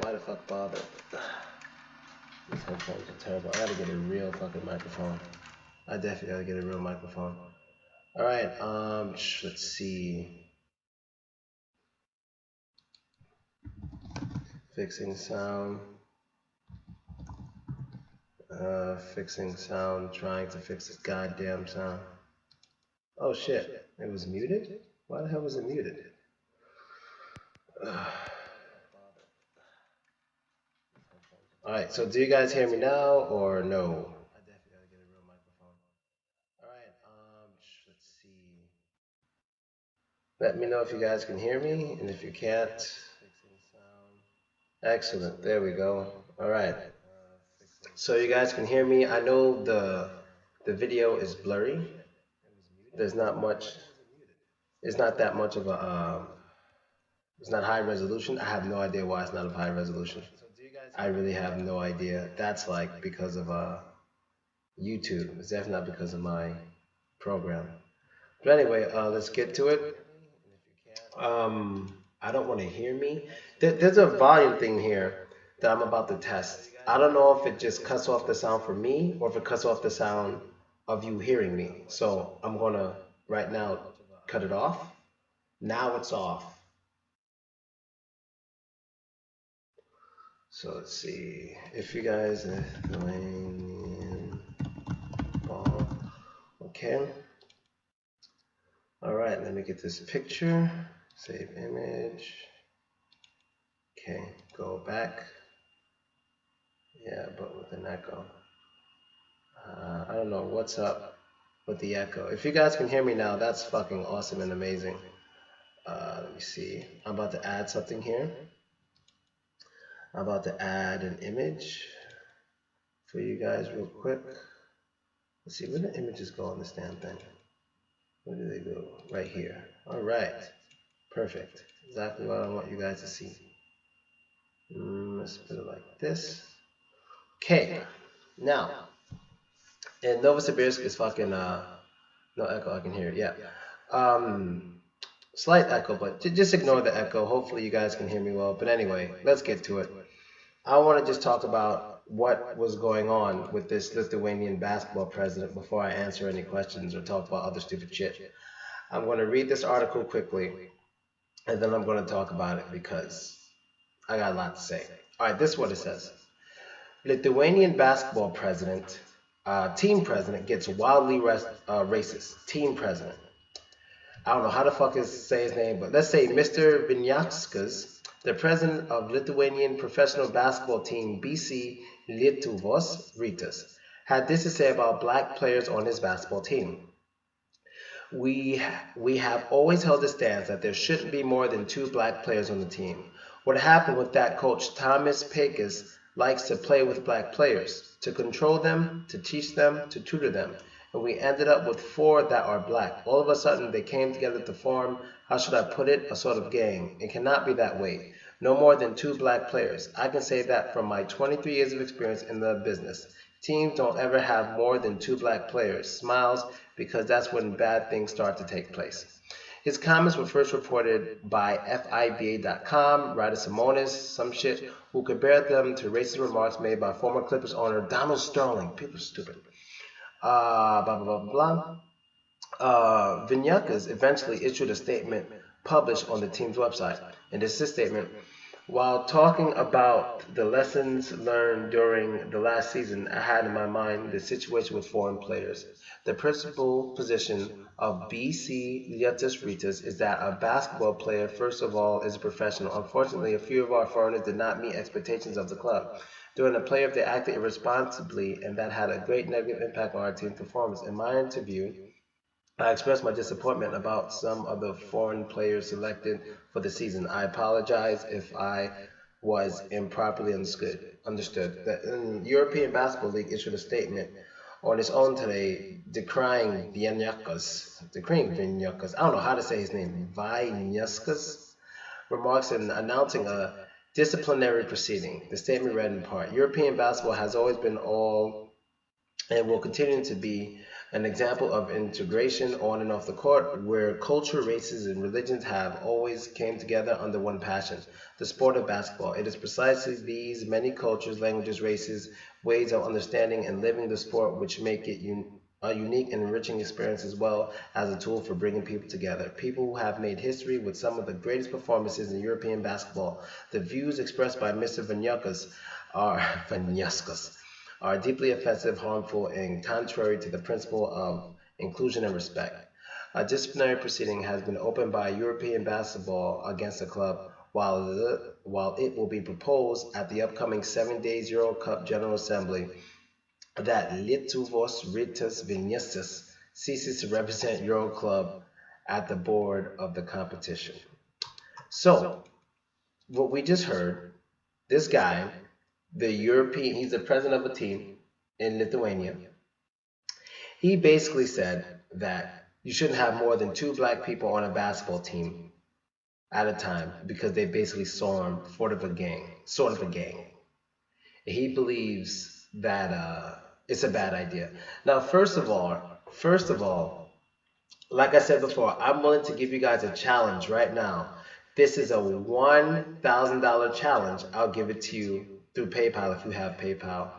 Why the fuck bother? These headphones are terrible. I gotta get a real fucking microphone. I definitely gotta get a real microphone. Alright, let's see. Fixing sound. Fixing sound. Trying to fix this goddamn sound. Oh shit. It was muted? Why the hell was it muted? Alright, so do you guys hear me now or no? I definitely gotta get a real microphone. Alright, let's see. Let me know if you guys can hear me, and if you can't, excellent. There we go. Alright. So you guys can hear me. I know the video is blurry. There's not much. It's not that much of a. It's not high resolution. I have no idea why it's not of high resolution. I really have no idea. That's like because of YouTube. It's definitely not because of my program. But anyway, let's get to it. I don't want to hear me. There's a volume thing here that I'm about to test. I don't know if it just cuts off the sound for me or if it cuts off the sound of you hearing me. So I'm gonna right now cut it off. Now it's off. So let's see if you guys are Lithuanian ball. Okay. All right, let me get this picture. Save image. Okay, go back. Yeah, but with an echo. I don't know what's up with the echo. If you guys can hear me now, that's fucking awesome and amazing. Let me see. I'm about to add something here. I'm about to add an image for you guys real quick. Let's see, where the images go on this damn thing? Where do they go? Right here. All right. Perfect. Exactly what I want you guys to see. Let's put it like this. Okay. Now, and Novosibirsk is fucking, no echo, I can hear it, yeah. Slight echo, but just ignore the echo. Hopefully you guys can hear me well. But anyway, let's get to it. I want to just talk about what was going on with this Lithuanian basketball president before I answer any questions or talk about other stupid shit. I'm going to read this article quickly, and then I'm going to talk about it because I got a lot to say. All right, this is what it says. Lithuanian basketball president, team president gets wildly racist. Team president. I don't know how the fuck to say his name, but let's say Mr. Vinyauskas, the president of Lithuanian professional basketball team BC Lietuvos Rytas, had this to say about black players on his basketball team. We have always held the stance that there shouldn't be more than 2 black players on the team. What happened with that coach Thomas Pekis likes to play with black players, to control them, to teach them, to tutor them. And we ended up with 4 that are black. All of a sudden, they came together to form, how should I put it, a sort of gang. It cannot be that way. No more than 2 black players. I can say that from my 23 years of experience in the business. Teams don't ever have more than 2 black players. Smiles, because that's when bad things start to take place. His comments were first reported by FIBA.com, Ryder Simonis, some shit, who compared them to racist remarks made by former Clippers owner Donald Sterling. People are stupid. Blah, blah, blah, blah. Vinyakas eventually issued a statement published on the team's website. And this is his statement. While talking about the lessons learned during the last season, I had in my mind the situation with foreign players. The principal position of BC Lietuvos Rytas is that a basketball player, first of all, is a professional. Unfortunately, a few of our foreigners did not meet expectations of the club. During the playoff, they acted irresponsibly, and that had a great negative impact on our team's performance. In my interview, I expressed my disappointment about some of the foreign players selected for the season. I apologize if I was improperly understood. The European Basketball League issued a statement on its own today decrying Vinyakas. I don't know how to say his name. Vinyakas remarks and announcing a disciplinary proceeding. The statement read in part, European basketball has always been all and will continue to be an example of integration on and off the court, where culture, races, and religions have always came together under one passion, the sport of basketball. It is precisely these many cultures, languages, races, ways of understanding and living the sport which make it a unique and enriching experience, as well as a tool for bringing people together. People who have made history with some of the greatest performances in European basketball. The views expressed by Mr. Vanyaskas are deeply offensive, harmful, and contrary to the principle of inclusion and respect. A disciplinary proceeding has been opened by European Basketball against the club, while it will be proposed at the upcoming 7 days Euro Cup General Assembly that Lietuvos Rytas Vilnius ceases to represent Euro Club at the board of the competition. So, what we just heard, this guy, he's the president of a team in Lithuania. He basically said that you shouldn't have more than two black people on a basketball team at a time because they basically form sort of a gang. He believes that it's a bad idea. Now, first of all, like I said before, I'm willing to give you guys a challenge right now. This is a $1,000 challenge. I'll give it to you through PayPal if you have PayPal.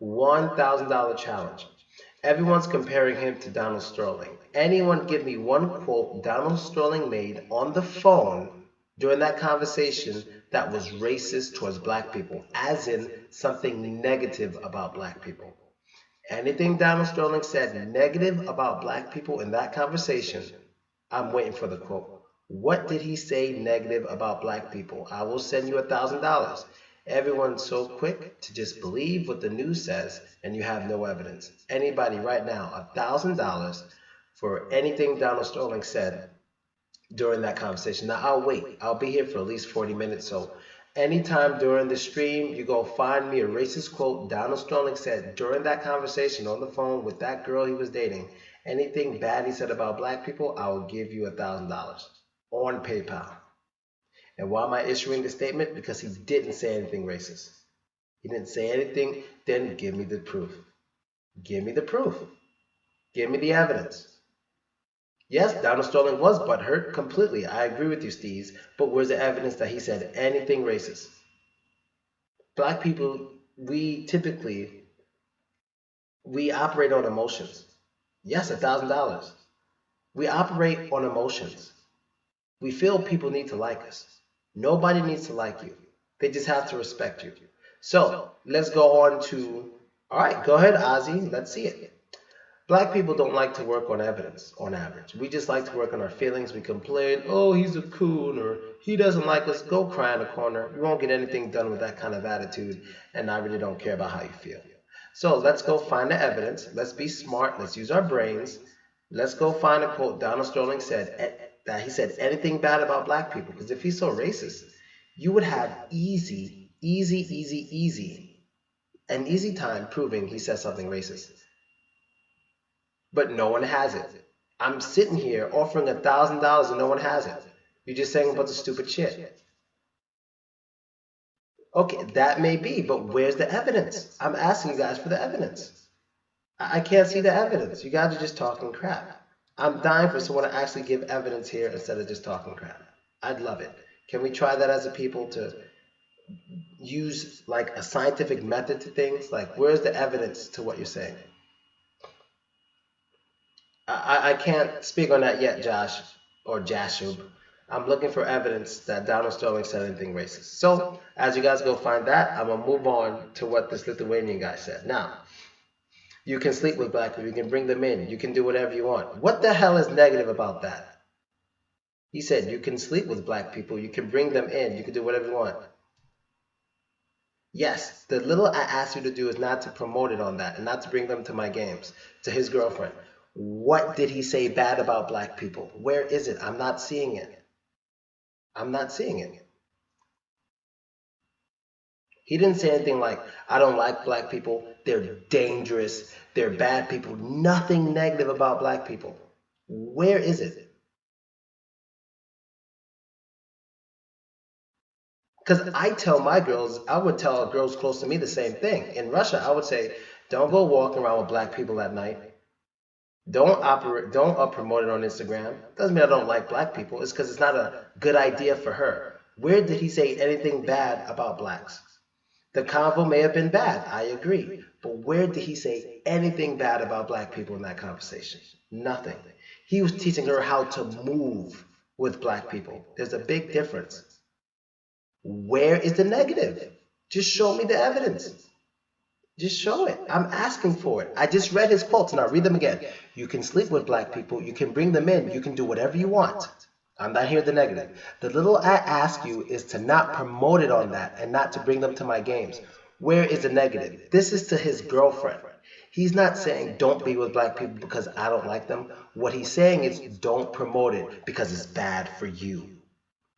$1,000 challenge. Everyone's comparing him to Donald Sterling. Anyone give me one quote Donald Sterling made on the phone during that conversation that was racist towards black people, as in something negative about black people. Anything Donald Sterling said negative about black people in that conversation, I'm waiting for the quote. What did he say negative about black people? I will send you $1,000. Everyone's so quick to just believe what the news says, and you have no evidence. Anybody right now, $1,000 for anything Donald Sterling said during that conversation. Now I'll wait. I'll be here for at least 40 minutes. So anytime during the stream, you go find me a racist quote Donald Sterling said during that conversation on the phone with that girl he was dating. Anything bad he said about black people, I will give you $1,000 on PayPal. And why am I issuing the statement? Because he didn't say anything racist. He didn't say anything. Then give me the proof. Give me the proof. Give me the evidence. Yes, Donald Sterling was butthurt completely. I agree with you, Steez. But where's the evidence that he said anything racist? Black people, we operate on emotions. Yes, $1,000. We operate on emotions. We feel people need to like us. Nobody needs to like you. They just have to respect you. So let's go on to, all right, go ahead, Ozzy. Let's see it. Black people don't like to work on evidence on average. We just like to work on our feelings. We complain, oh, he's a coon, or he doesn't like us. Go cry in a corner. You won't get anything done with that kind of attitude, and I really don't care about how you feel. So let's go find the evidence. Let's be smart. Let's use our brains. Let's go find a quote Donald Sterling said, that he said anything bad about black people. Because if he's so racist, you would have an easy time proving he said something racist. But no one has it. I'm sitting here offering $1,000 and no one has it. You're just saying a bunch of stupid shit. Okay, that may be, but where's the evidence? I'm asking you guys for the evidence. I can't see the evidence. You guys are just talking crap. I'm dying for someone to actually give evidence here instead of just talking crap. I'd love it. Can we try that as a people to use like a scientific method to things? Like, where's the evidence to what you're saying? I can't speak on that yet, Josh or Jashub. I'm looking for evidence that Donald Sterling said anything racist. So, as you guys go find that, I'm going to move on to what this Lithuanian guy said. Now, you can sleep with black people. You can bring them in. You can do whatever you want. What the hell is negative about that? He said you can sleep with black people. You can bring them in. You can do whatever you want. Yes, the little I asked you to do is not to promote it on that and not to bring them to my games, to his girlfriend. What did he say bad about black people? Where is it? I'm not seeing it. I'm not seeing it. He didn't say anything like, I don't like black people, they're dangerous, they're bad people. Nothing negative about black people. Where is it? Because I tell my girls, I would tell girls close to me the same thing. In Russia, I would say, don't go walking around with black people at night. Don't promote it on Instagram. Doesn't mean I don't like black people. It's because it's not a good idea for her. Where did he say anything bad about blacks? The convo may have been bad, I agree. But where did he say anything bad about black people in that conversation? Nothing. He was teaching her how to move with black people. There's a big difference. Where is the negative? Just show me the evidence. Just show it. I'm asking for it. I just read his quotes and I'll read them again. You can sleep with black people. You can bring them in. You can do whatever you want. I'm not hearing the negative. The little I ask you is to not promote it on that and not to bring them to my games. Where is the negative? This is to his girlfriend. He's not saying don't be with black people because I don't like them. What he's saying is don't promote it because it's bad for you.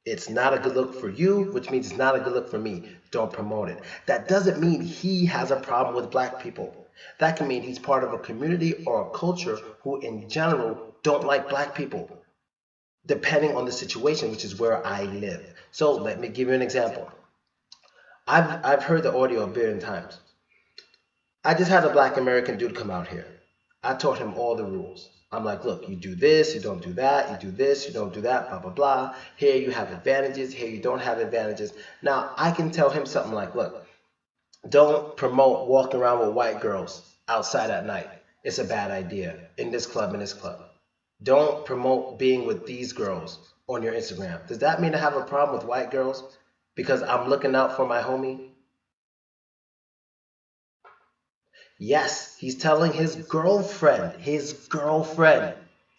It's not a good look for you, which means it's not a good look for me. Don't promote it. That doesn't mean he has a problem with black people. That can mean he's part of a community or a culture who in general don't like black people, depending on the situation, which is where I live. So let me give you an example. I've heard the audio a billion times. I just had a black American dude come out here. I taught him all the rules. I'm like, look, you do this, you don't do that, you do this, you don't do that, blah, blah, blah. Here you have advantages, here you don't have advantages. Now, I can tell him something like, look, don't promote walking around with white girls outside at night. It's a bad idea in this club, in this club. Don't promote being with these girls on your Instagram. Does that mean I have a problem with white girls because I'm looking out for my homie? Yes, he's telling his girlfriend,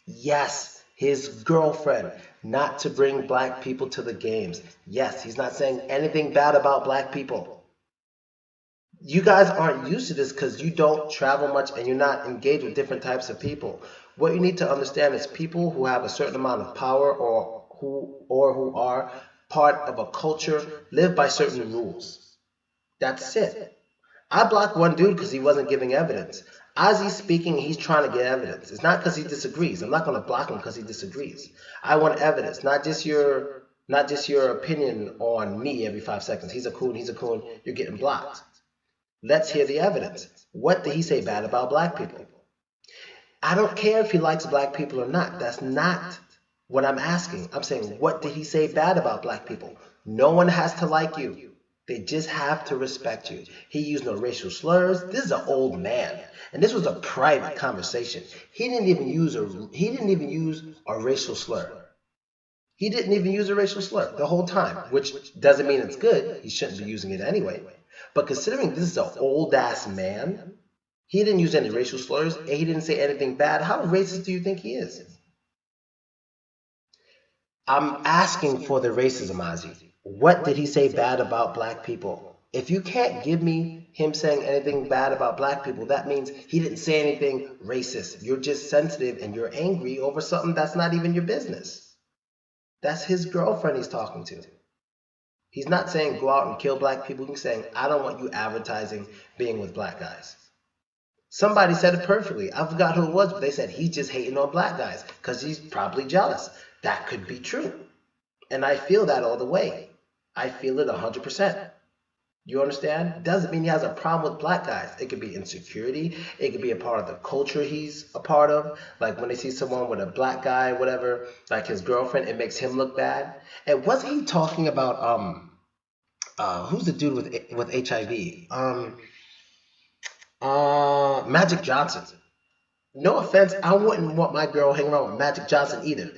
yes, his girlfriend, not to bring black people to the games. Yes, he's not saying anything bad about black people. You guys aren't used to this because you don't travel much and you're not engaged with different types of people. What you need to understand is people who have a certain amount of power or who are part of a culture live by certain rules. That's it. I blocked one dude because he wasn't giving evidence. As he's speaking, he's trying to get evidence. It's not because he disagrees. I'm not going to block him because he disagrees. I want evidence, not just your opinion on me every 5 seconds. He's a coon, he's a coon, you're getting blocked. Let's hear the evidence. What did he say bad about black people? I don't care if he likes black people or not. That's not what I'm asking. I'm saying, what did he say bad about black people? No one has to like you. They just have to respect you. He used no racial slurs. This is an old man, and this was a private conversation. He didn't even use a racial slur. He didn't even use a racial slur the whole time, which doesn't mean it's good. He shouldn't be using it anyway. But considering this is an old ass man, he didn't use any racial slurs, and he didn't say anything bad. How racist do you think he is? I'm asking for the racism, Ozzy. What did he say bad about black people? If you can't give me him saying anything bad about black people, that means he didn't say anything racist. You're just sensitive and you're angry over something that's not even your business. That's his girlfriend he's talking to. He's not saying go out and kill black people. He's saying, I don't want you advertising being with black guys. Somebody said it perfectly. I forgot who it was, but they said he's just hating on black guys because he's probably jealous. That could be true. And I feel that all the way. I feel it 100%. You understand? Doesn't mean he has a problem with black guys. It could be insecurity. It could be a part of the culture he's a part of. Like when they see someone with a black guy, whatever, like his girlfriend, it makes him look bad. And wasn't he talking about who's the dude with HIV? Magic Johnson. No offense, I wouldn't want my girl hanging around with Magic Johnson either.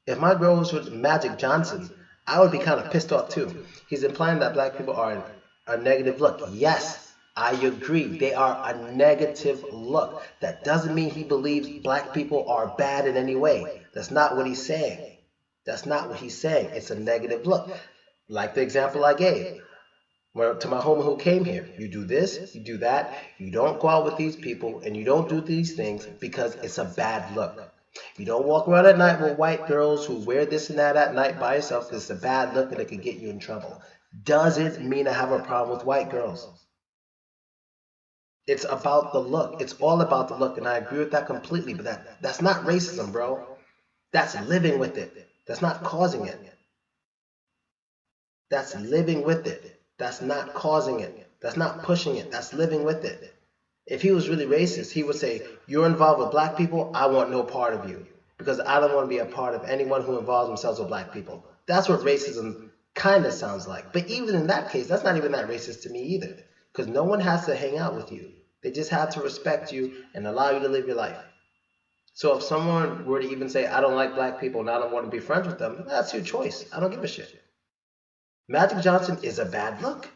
If my girl was with Magic Johnson, I would be kind of pissed off too. He's implying that black people are a negative look. Yes, I agree. They are a negative look. That doesn't mean he believes black people are bad in any way. That's not what he's saying. That's not what he's saying. It's a negative look. Like the example I gave. To my homie who came here, you do this, you do that, you don't go out with these people, and you don't do these things because it's a bad look. You don't walk around at night with white girls who wear this and that at night by yourself because it's a bad look and it can get you in trouble. Doesn't mean I have a problem with white girls. It's about the look. It's all about the look, and I agree with that completely, but that's not racism, bro. That's living with it. That's not causing it. That's living with it. That's not causing it. That's not pushing it. That's living with it. If he was really racist, he would say, "You're involved with black people, I want no part of you. Because I don't want to be a part of anyone who involves themselves with black people." That's what racism kind of sounds like. But even in that case, that's not even that racist to me either. Because no one has to hang out with you. They just have to respect you and allow you to live your life. So if someone were to even say, "I don't like black people and I don't want to be friends with them," that's your choice. I don't give a shit. Magic Johnson is a bad look.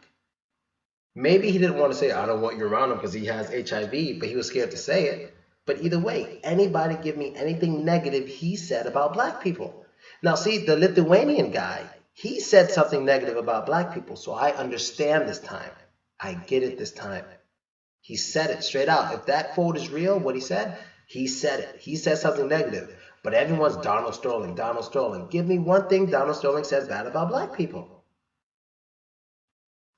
Maybe he didn't want to say, "I don't want you around him," because he has HIV, but he was scared to say it. But either way, anybody give me anything negative he said about black people. Now, see, the Lithuanian guy, he said something negative about black people, so I understand this time. I get it this time. He said it straight out. If that quote is real, what he said it. He said something negative. But everyone's Donald Sterling, Donald Sterling. Give me one thing Donald Sterling says bad about black people.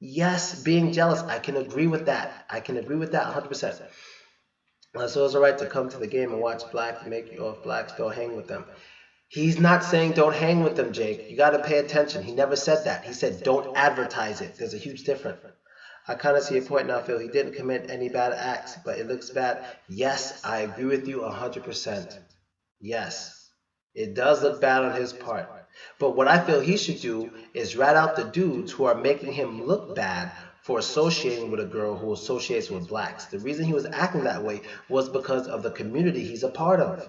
Yes, being jealous. I can agree with that. I can agree with that 100%. So it's all right to come to the game and watch blacks make you off blacks, don't hang with them. He's not saying don't hang with them, Jake. You got to pay attention. He never said that. He said don't advertise it. There's a huge difference. I kind of see your point now, Phil. He didn't commit any bad acts, but it looks bad. Yes, I agree with you 100%. Yes, it does look bad on his part. But what I feel he should do is rat out the dudes who are making him look bad for associating with a girl who associates with blacks. The reason he was acting that way was because of the community he's a part of.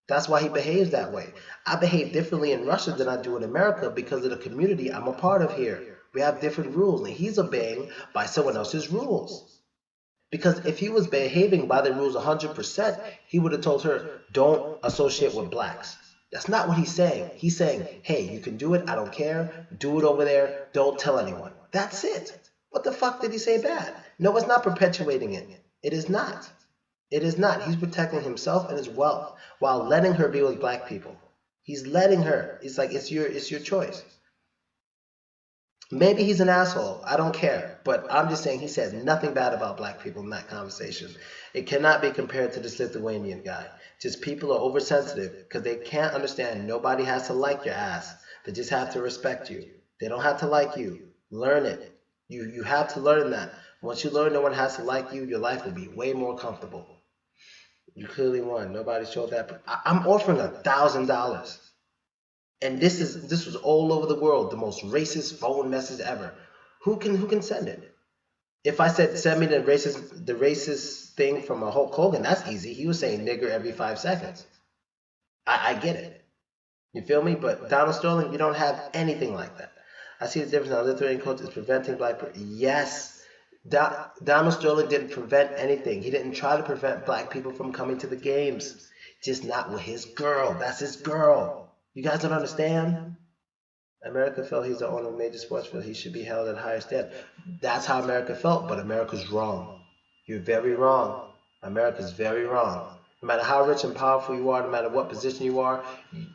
That's why he behaves that way. I behave differently in Russia than I do in America because of the community I'm a part of here. We have different rules, and he's obeying by someone else's rules. Because if he was behaving by the rules 100%, he would have told her, "Don't associate with blacks." That's not what he's saying. He's saying, "Hey, you can do it. I don't care. Do it over there. Don't tell anyone." That's it. What the fuck did he say bad? No, it's not perpetuating it. It is not. It is not. He's protecting himself and his wealth while letting her be with black people. He's letting her. It's like it's your choice. Maybe he's an asshole. I don't care. But I'm just saying he said nothing bad about black people in that conversation. It cannot be compared to this Lithuanian guy. Just people are oversensitive because they can't understand nobody has to like your ass. They just have to respect you. They don't have to like you. Learn it. You have to learn that. Once you learn no one has to like you, your life will be way more comfortable. You clearly won. Nobody showed that. But I'm offering $1,000. And this was all over the world, the most racist phone message ever. Who can send it? If I said send me the racist thing from a Hulk Hogan, that's easy. He was saying nigger every 5 seconds. I get it. You feel me? But Donald Sterling, you don't have anything like that. I see the difference now. Lithuanian coach is preventing black people. Yes. Donald Sterling didn't prevent anything. He didn't try to prevent black people from coming to the games. Just not with his girl. That's his girl. You guys don't understand? America felt he's the owner of major sports field. He should be held at a higher standard. That's how America felt, but America's wrong. You're very wrong. America's very wrong. No matter how rich and powerful you are, no matter what position you are,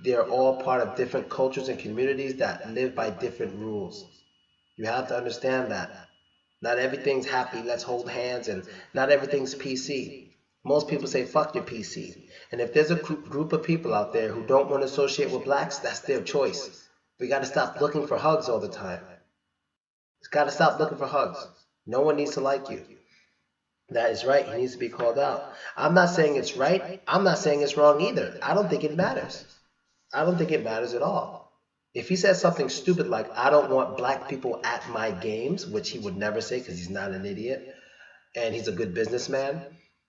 they're all part of different cultures and communities that live by different rules. You have to understand that. Not everything's happy, let's hold hands, and not everything's PC. Most people say, fuck your PC. And if there's a group of people out there who don't want to associate with blacks, that's their choice. We got to stop looking for hugs all the time. It's got to stop looking for hugs. No one needs to like you. That is right. He needs to be called out. I'm not saying it's right. I'm not saying it's wrong either. I don't think it matters. I don't think it matters at all. If he says something stupid like, "I don't want black people at my games," which he would never say because he's not an idiot and he's a good businessman,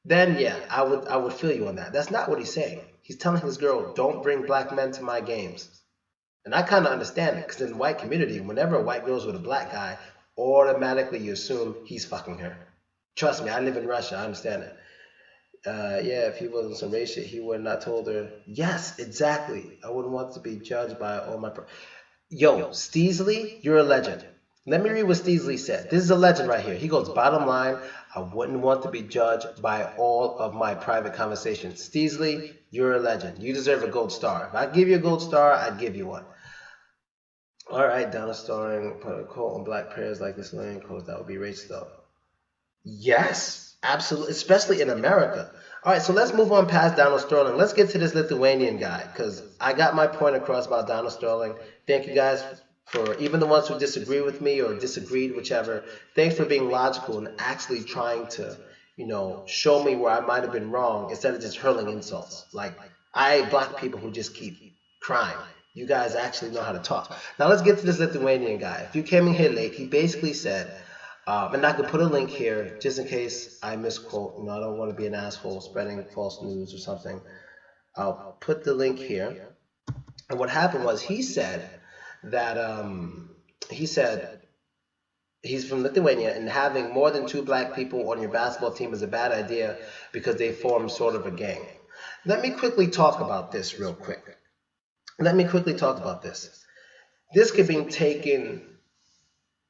then yeah, I would feel you on that. That's not what he's saying. He's telling his girl, "Don't bring black men to my games." And I kind of understand it because in the white community, whenever a white girl's with a black guy, automatically you assume he's fucking her. Trust me, I live in Russia. I understand it. Yeah, if he wasn't some racist, he would not told her. Yes, exactly. I wouldn't want to be judged by all my... Yo, Steesley, you're a legend. Let me read what Steesley said. This is a legend right here. He goes, "Bottom line, I wouldn't want to be judged by all of my private conversations." Steesley, you're a legend. You deserve a gold star. If I give you a gold star, I'd give you one. All right, Donald Sterling put a quote on black prayers like this Lithuanian quote. That would be racist, though. Yes, absolutely, especially in America. All right, so let's move on past Donald Sterling. Let's get to this Lithuanian guy because I got my point across about Donald Sterling. Thank you guys for even the ones who disagree with me or disagreed, whichever. Thanks for being logical and actually trying to show me where I might have been wrong instead of just hurling insults. Like, I black people who just keep crying. You guys actually know how to talk. Now let's get to this Lithuanian guy. If you came in here late, he basically said, and I could put a link here just in case I misquote. I don't want to be an asshole spreading false news or something. I'll put the link here. And what happened was that he said he's from Lithuania, and having more than two black people on your basketball team is a bad idea because they form sort of a gang. Let me quickly talk about this real quick. Let me quickly talk about this. This could be taken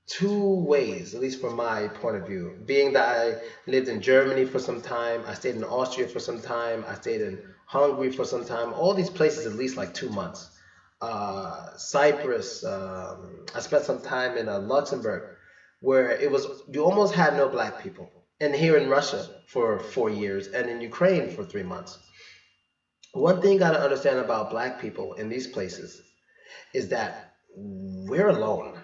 two ways, at least from my point of view. Being that I lived in Germany for some time, I stayed in Austria for some time, I stayed in Hungary for some time, all these places at least like 2 months. Cyprus, I spent some time in Luxembourg, where you almost had no black people. And here in Russia for 4 years, and in Ukraine for 3 months. One thing you got to understand about black people in these places is that we're alone.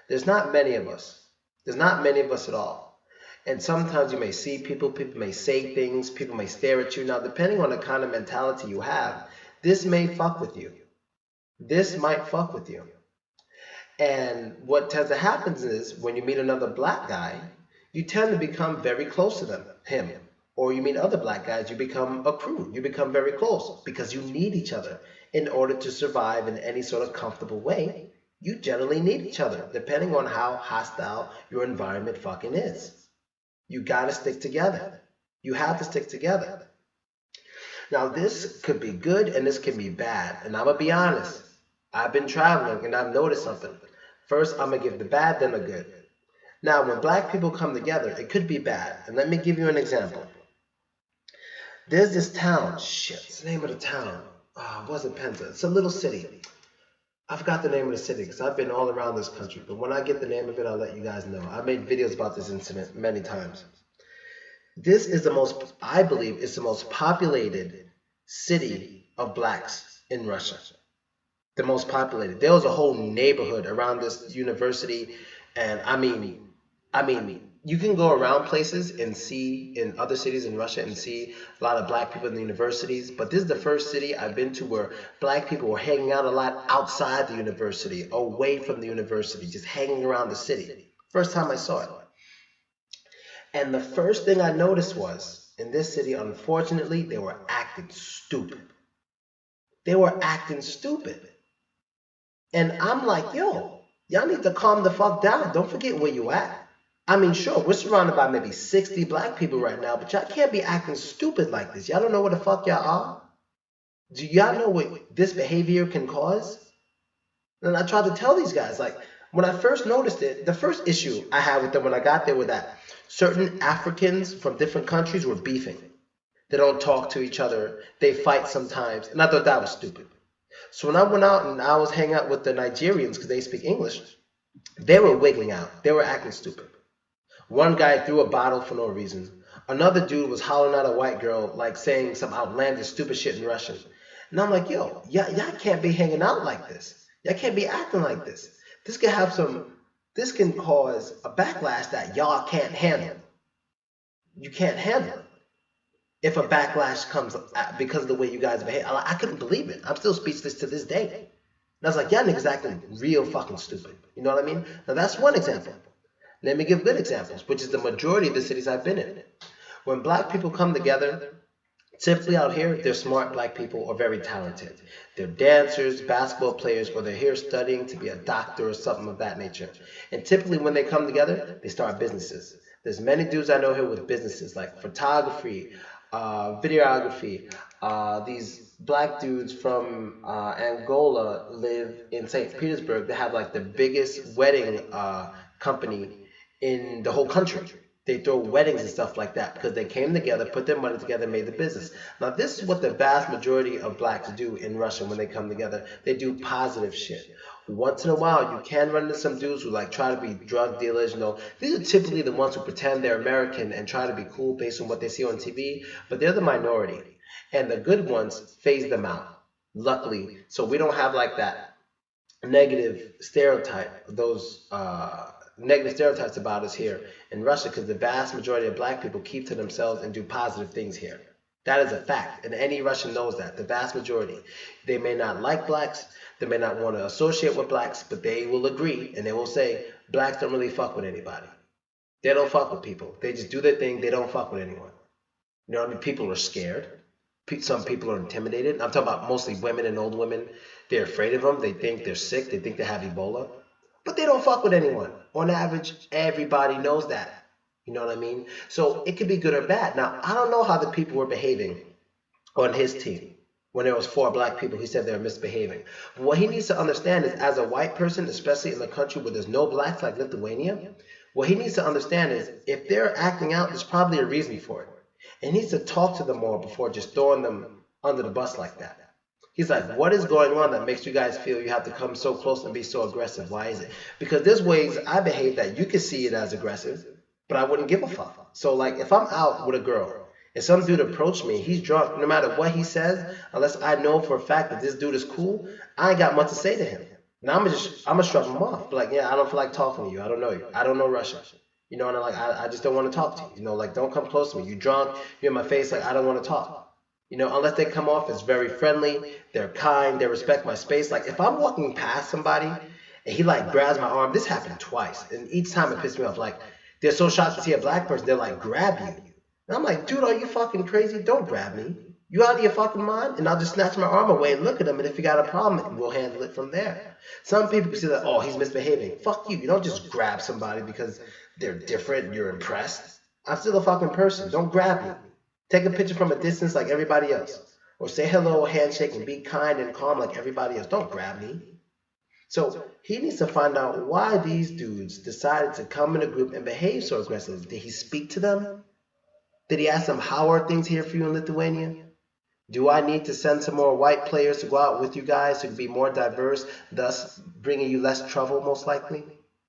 There's not many of us. There's not many of us at all. And sometimes you may see people may say things, people may stare at you. Now, depending on the kind of mentality you have, this may fuck with you. This might fuck with you. And what tends to happen is when you meet another black guy, you tend to become very close to him. Or you meet other black guys, you become a crew. You become very close because you need each other in order to survive in any sort of comfortable way. You generally need each other, depending on how hostile your environment fucking is. You gotta stick together. You have to stick together. Now, this could be good and this can be bad. And I'm gonna be honest. I've been traveling and I've noticed something. First, I'm gonna give the bad, then the good. Now, when black people come together, it could be bad. And let me give you an example. There's this town. Shit, what's the name of the town? Oh, it wasn't Penza. It's a little city. I forgot the name of the city because I've been all around this country. But when I get the name of it, I'll let you guys know. I've made videos about this incident many times. This is I believe, it's the most populated city of blacks in Russia. The most populated. There was a whole neighborhood around this university. And I mean, you can go around places and see in other cities in Russia and see a lot of black people in the universities. But this is the first city I've been to where black people were hanging out a lot outside the university, away from the university, just hanging around the city. First time I saw it. And the first thing I noticed was, in this city, unfortunately, they were acting stupid. They were acting stupid. And I'm like, yo, y'all need to calm the fuck down. Don't forget where you at. I mean, sure, we're surrounded by maybe 60 black people right now, but y'all can't be acting stupid like this. Y'all don't know where the fuck y'all are? Do y'all know what this behavior can cause? And I tried to tell these guys, like, when I first noticed it, the first issue I had with them when I got there was that certain Africans from different countries were beefing. They don't talk to each other. They fight sometimes. And I thought that was stupid. So when I went out and I was hanging out with the Nigerians because they speak English, they were wiggling out. They were acting stupid. One guy threw a bottle for no reason. Another dude was hollering at a white girl, like saying some outlandish stupid shit in Russian. And I'm like, yo, y'all can't be hanging out like this. Y'all can't be acting like this. This can cause a backlash that y'all can't handle. You can't handle it. If a backlash comes because of the way you guys behave. I couldn't believe it. I'm still speechless to this day. And I was like, y'all niggas acting real fucking stupid. You know what I mean? Now that's one example. Let me give good examples, which is the majority of the cities I've been in. When black people come together, typically out here, they're smart black people or very talented. They're dancers, basketball players, or they're here studying to be a doctor or something of that nature. And typically when they come together, they start businesses. There's many dudes I know here with businesses like photography, videography. These black dudes from Angola live in St. Petersburg. They have like the biggest wedding company in the whole country. They throw weddings and stuff like that because they came together, put their money together, made the business. Now, this is what the vast majority of blacks do in Russia when they come together. They do positive shit. Once in a while, you can run into some dudes who like try to be drug dealers. These are typically the ones who pretend they're American and try to be cool based on what they see on TV, but they're the minority. And the good ones phase them out, luckily. So we don't have like that negative stereotype of those negative stereotypes about us here in Russia because the vast majority of black people keep to themselves and do positive things here. That is a fact, and any Russian knows that. The vast majority. They may not like blacks, they may not want to associate with blacks, but they will agree and they will say blacks don't really fuck with anybody. They don't fuck with people. They just do their thing. They don't fuck with anyone. You know what I mean? People are scared. Some people are intimidated. I'm talking about mostly women and old women. They're afraid of them. They think they're sick. They think they have Ebola. But they don't fuck with anyone. On average, everybody knows that. You know what I mean? So it could be good or bad. Now, I don't know how the people were behaving on his team. When there was 4 black people, he said they were misbehaving. But what he needs to understand is, as a white person, especially in a country where there's no blacks like Lithuania, what he needs to understand is, if they're acting out, there's probably a reason for it. And he needs to talk to them more before just throwing them under the bus like that. He's like, what is going on that makes you guys feel you have to come so close and be so aggressive? Why is it? Because there's ways I behave that you can see it as aggressive, but I wouldn't give a fuck. So like, if I'm out with a girl and some dude approached me, he's drunk, no matter what he says, unless I know for a fact that this dude is cool, I ain't got much to say to him. Now I'm gonna shrug him off. Be like, yeah, I don't feel like talking to you. I don't know you. I don't know Russian. You know, and I'm like, I just don't want to talk to you. You know, like, don't come close to me. You drunk, you're in my face, like, I don't want to talk. You know, unless they come off as very friendly, they're kind, they respect my space. Like, if I'm walking past somebody and he like grabs my arm, this happened twice, and each time it pissed me off. Like, they're so shocked to see a black person, they're like, grab you. And I'm like, dude, are you fucking crazy? Don't grab me. You out of your fucking mind? And I'll just snatch my arm away and look at him, and if you got a problem, we'll handle it from there. Some people see that, oh, he's misbehaving. Fuck you. You don't just grab somebody because they're different and you're impressed. I'm still a fucking person. Don't grab me. Take a picture from a distance like everybody else. Or say hello, handshake, and be kind and calm like everybody else. Don't grab me. So he needs to find out why these dudes decided to come in a group and behave so aggressively. Did he speak to them? Did he ask them, how are things here for you in Lithuania? Do I need to send some more white players to go out with you guys to be more diverse, thus bringing you less trouble most likely?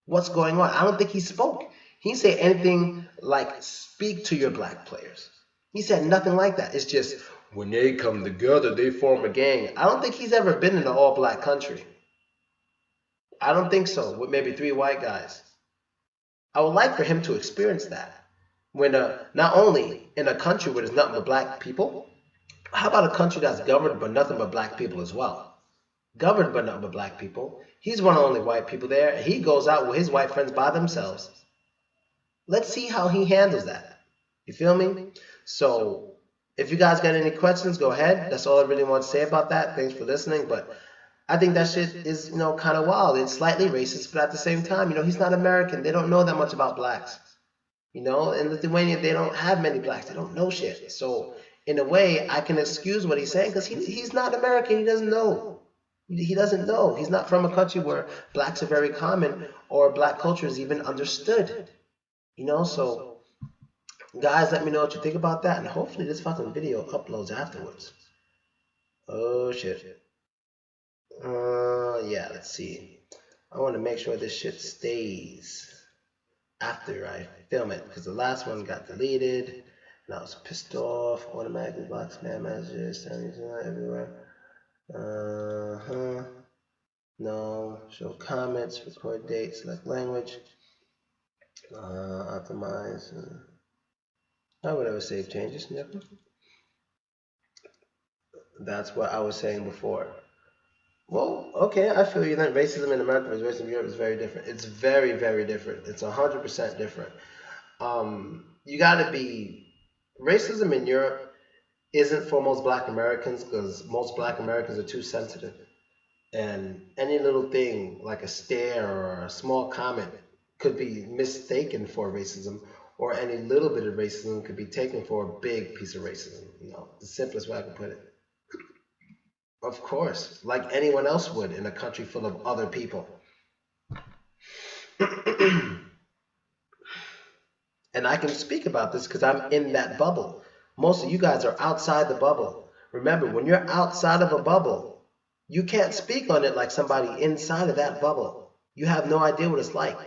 What's going on? I don't think he spoke. He didn't say anything like, speak to your black players. He said nothing like that. It's just, when they come together, they form a gang. I don't think he's ever been in an all-black country. I don't think so, with maybe 3 white guys. I would like for him to experience that. When not only in a country where there's nothing but black people, how about a country that's governed by nothing but black people as well? Governed by nothing but black people. He's one of the only white people there, and he goes out with his white friends by themselves. Let's see how he handles that. You feel me? So, if you guys got any questions, go ahead. That's all I really want to say about that. Thanks for listening, but I think that shit is, you know, kind of wild. It's slightly racist, but at the same time, you know, he's not American. They don't know that much about blacks. You know, in Lithuania, they don't have many blacks. They don't know shit. So, in a way, I can excuse what he's saying because he's not American. He doesn't know. He doesn't know. He's not from a country where blacks are very common or black culture is even understood. You know, so guys, let me know what you think about that, and hopefully this fucking video uploads afterwards. Oh shit. Yeah, let's see. I want to make sure this shit stays after I film it, because the last one got deleted, and I was pissed off. Automatically blocks spam messages, everywhere. No, show comments, record date, select language, optimize. I would never save changes, never. That's what I was saying before. Well, okay, I feel you. Then racism in America versus racism in Europe is very different. It's very, very different. It's 100% different. You got to be. Racism in Europe isn't for most Black Americans because most Black Americans are too sensitive, and any little thing like a stare or a small comment could be mistaken for racism, or any little bit of racism could be taken for a big piece of racism. You know, the simplest way I can put it. Of course, like anyone else would in a country full of other people. And I can speak about this because I'm in that bubble. Most of you guys are outside the bubble. Remember, when you're outside of a bubble, you can't speak on it like somebody inside of that bubble. You have no idea what it's like.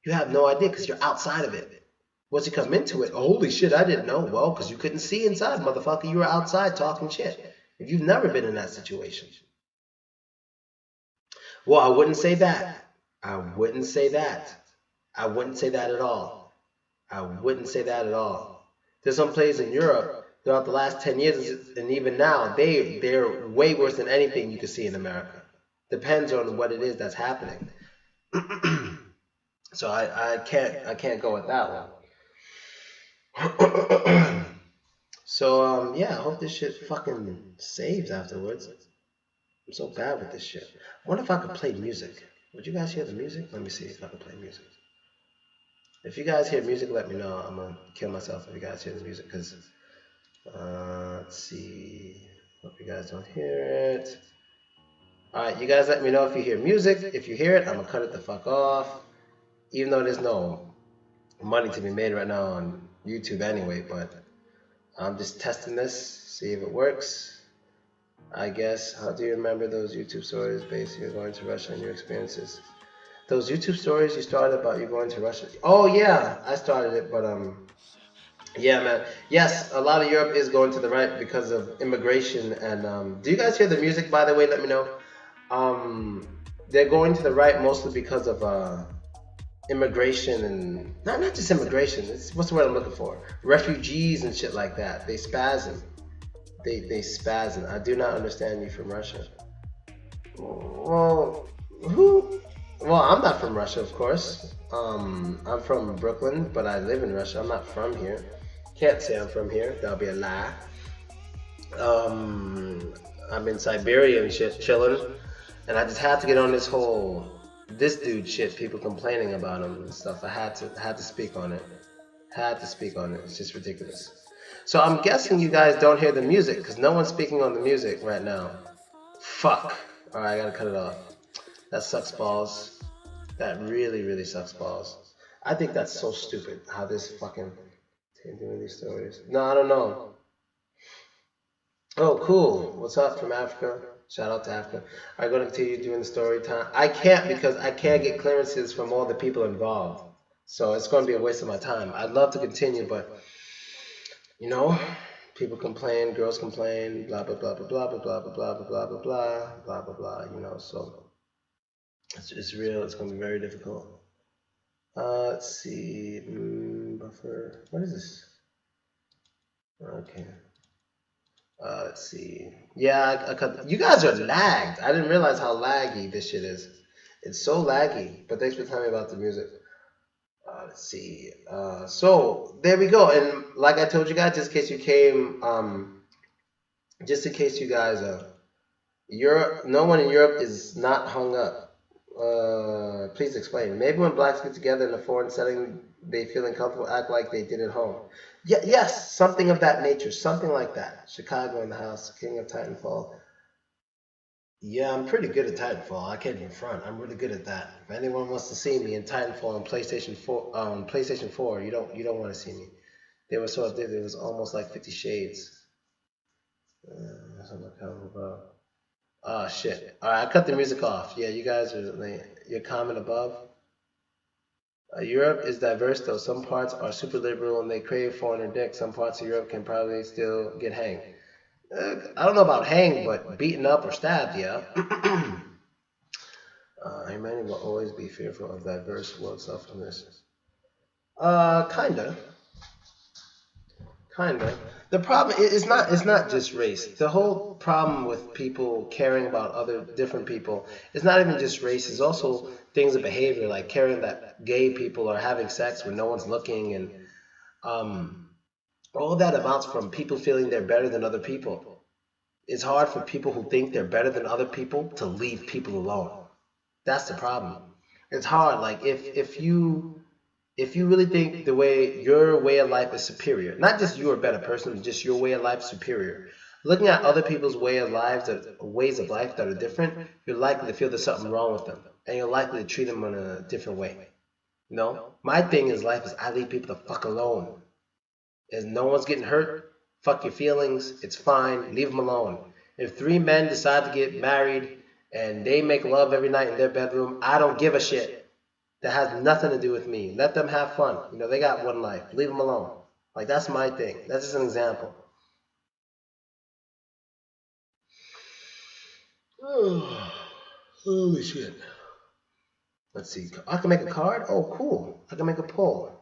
You have no idea because you're outside of it. Once you come into it, holy shit, I didn't know. Well, because you couldn't see inside, motherfucker. You were outside talking shit. If you've never been in that situation. Well, I wouldn't say that. I wouldn't say that. I wouldn't say that at all. I wouldn't say that at all. There's some places in Europe throughout the last 10 years, and even now, they're way worse than anything you can see in America. Depends on what it is that's happening. So I can't go with that one. So yeah, I hope this shit fucking saves afterwards. I'm so bad with this shit. I wonder if I could play music. Would you guys hear the music? Let me see if I can play music. If you guys hear music, let me know. I'm gonna kill myself if you guys hear the music. Cause let's see. Hope you guys don't hear it. All right, you guys let me know if you hear music. If you hear it, I'm gonna cut it the fuck off. Even though there's no money to be made right now on YouTube anyway, but I'm just testing this, see if it works. I guess. How do you remember those YouTube stories based on you going to Russia and your experiences? Those YouTube stories you started about you going to Russia. Oh yeah, I started it, but yeah, man. Yes, a lot of Europe is going to the right because of immigration and do you guys hear the music? By the way, let me know. Um, they're going to the right mostly because of immigration and not just immigration. It's what's the word I'm looking for? Refugees and shit like that. They spasm. They spasm. I do not understand you from Russia. Well, who? Well, I'm not from Russia, of course. I'm from Brooklyn, but I live in Russia. I'm not from here. Can't say I'm from here. That'll be a lie. Um, I'm in Siberia and shit, chilling, and I just had to get on this dude shit. People complaining about him and stuff. I had to speak on it. Had to speak on it. It's just ridiculous. So I'm guessing you guys don't hear the music because no one's speaking on the music right now. Fuck. All right, I gotta cut it off. That sucks balls. That really, really sucks balls. I think that's so stupid how this fucking doing these stories. No, I don't know. Oh, cool. What's up from Africa? Shout out to Africa. I'm going to continue doing the story time. I can't because I can't get clearances from all the people involved. So it's going to be a waste of my time. I'd love to continue, but you know, people complain, girls complain, blah blah blah blah blah blah blah blah blah blah blah blah blah blah blah. You know, so it's real. It's going to be very difficult. Let's see. Buffer. What is this? Okay. Let's see. Yeah, you guys are lagged. I didn't realize how laggy this shit is. It's so laggy. But thanks for telling me about the music. Let's see. So there we go. And like I told you guys, just in case you came, just in case you guys, Europe, no one in Europe is not hung up. Please explain. Maybe when blacks get together in a foreign setting, they feel uncomfortable, act like they did at home. Yeah, yes, something of that nature, something like that. Chicago in the house, King of Titanfall. Yeah, I'm pretty good at Titanfall. I can't even front. I'm really good at that. If anyone wants to see me in Titanfall on PlayStation 4, you don't want to see me. They were so addicted. It was almost like 50 Shades. Oh shit! All right, I cut the music off. Yeah, you guys are like, your comment above. Europe is diverse though. Some parts are super liberal and they crave foreigner dick. Some parts of Europe can probably still get hanged. I don't know about hanged, but beaten up or stabbed, yeah. Humanity will always be fearful of diverse world selfishness. Kinda. Kind of. The problem it's not just race. The whole problem with people caring about other different people is not even just race. It's also things of behavior like caring that gay people are having sex when no one's looking, and um, all that amounts from people feeling they're better than other people. It's hard for people who think they're better than other people to leave people alone. That's the problem. It's hard. Like if you really think your way of life is superior, not just you're a better person, just your way of life is superior. Looking at other people's ways of life that are different, you're likely to feel there's something wrong with them, and you're likely to treat them in a different way. You know, my thing in life is I leave people the fuck alone. As no one's getting hurt, fuck your feelings. It's fine. Leave them alone. If three men decide to get married and they make love every night in their bedroom, I don't give a shit. That has nothing to do with me. Let them have fun. You know, they got one life. Leave them alone. Like, that's my thing. That's just an example. Oh, holy shit. Let's see. I can make a card? Oh, cool. I can make a poll.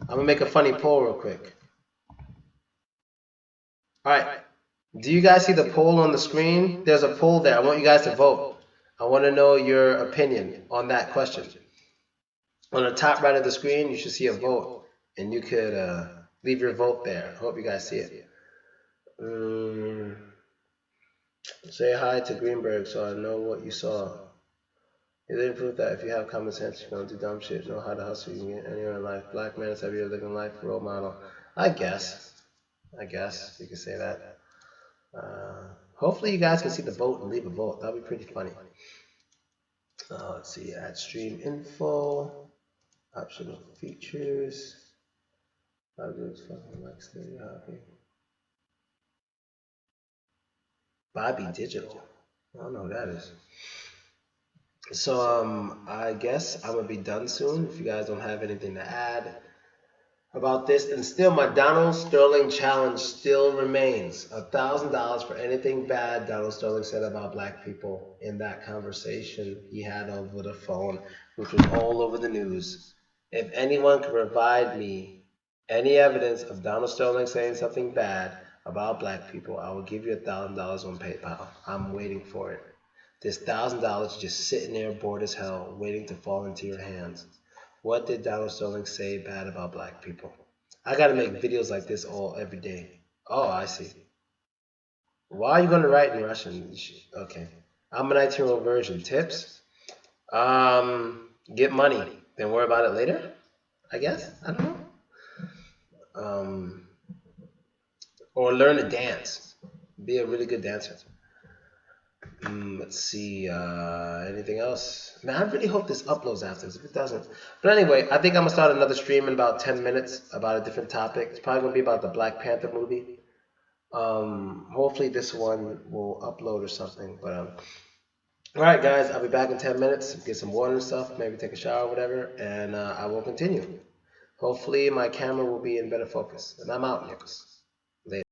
I'm gonna make a funny poll real quick. Alright. Do you guys see the poll on the screen? There's a poll there. I want you guys to vote. I want to know your opinion on that question. On the top right of the screen, you should see a vote, and you could leave your vote there. I hope you guys see it. Say hi to Greenberg so I know what you saw. It didn't prove that if you have common sense, you don't do dumb shit, know how to hustle, you can get anywhere in life. Black man is every living life role model. I guess you could say that. Hopefully you guys can see the vote and leave a vote. That'll be pretty funny. Let's see, add stream info, optional features. Bobby Digital. I don't know who that is. So I guess I'm gonna be done soon. If you guys don't have anything to add about this, and still my Donald Sterling challenge still remains $1,000 for anything bad Donald Sterling said about black people in that conversation he had over the phone, which was all over the news. If anyone can provide me any evidence of Donald Sterling saying something bad about black people, I will give you $1,000 on PayPal. I'm waiting for it. This $1,000 just sitting there bored as hell, waiting to fall into your hands. What did Donald Sterling say bad about black people? I gotta make videos like this every day. Oh, I see. Why are you gonna write in Russian? Okay. I'm a 19-year-old virgin. Tips? Get money. Then worry about it later? I guess? I don't know. Or learn to dance. Be a really good dancer. Let's see, anything else? Man, I really hope this uploads after this. If it doesn't. But anyway, I think I'm going to start another stream in about 10 minutes about a different topic. It's probably going to be about the Black Panther movie. Hopefully this one will upload or something. But alright guys, I'll be back in 10 minutes. Get some water and stuff, maybe take a shower or whatever. And I will continue. Hopefully my camera will be in better focus. And I'm out, Nicholas. Later.